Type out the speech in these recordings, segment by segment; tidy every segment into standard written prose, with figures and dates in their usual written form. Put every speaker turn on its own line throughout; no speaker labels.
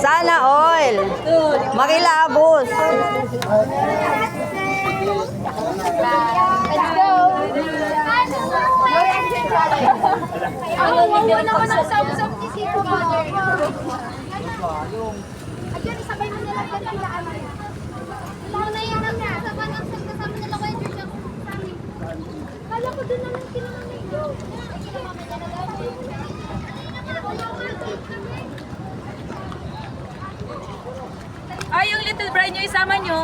Sana all. Makilabos.
Let's go! Ako, wawa naman ang sab-sab ni Sir Father. Ayun, isabay mo nilang ganda laan. Ano na yan ang kasama nila ko yung church sa amin. Kala ko doon naman kinamamay.
Ay, yung little bride nyo, isama nyo.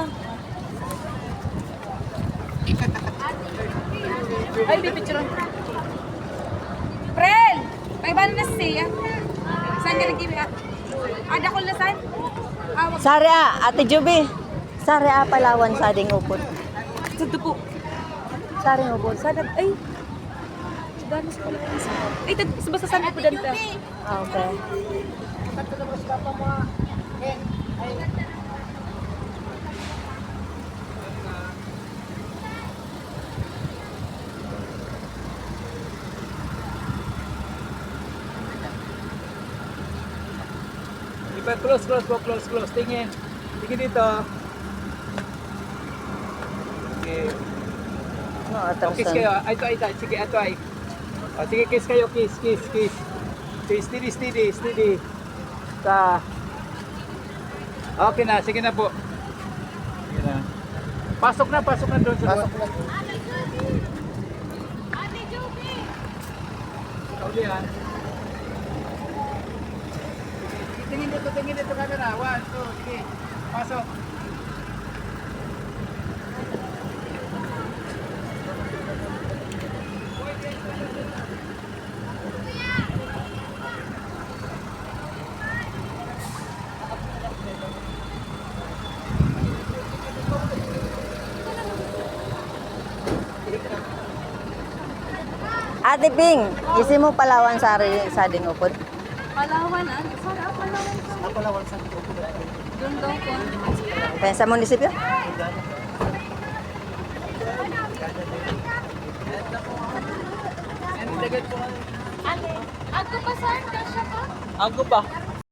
Ay, bibicturon. Prel! May bala na siya. Saan ka nag-ibig? Ada ko na saan?
Sari Ate Juby. Sari Palawan sa ding upot.
Sudo po.
Sari upot.
Sana, ay. Danos pala yung isa. Ay, basta saan po danta.
Okay.
Ipa close. Tingin dito. Okay.
No,
Kiss
atrasan.
kayo. Ay. Sige, ito ay. O, sige, kiss kayo. Kiss. Okay, steady. Okay na. Sige na po. Sige na. Pasok na doon sa doon.
Ate Joby!
Okay, yan. Tingin dito camera. 1, 2, sige. Pasok.
Ate Ping, isi mo Palawan sari sa ding upot.
Palawan, ah. Sarap, Palawan. Doon daw po.
Kaya sa munisipyo?
Ako pa saan? Kasya pa?
Ako pa.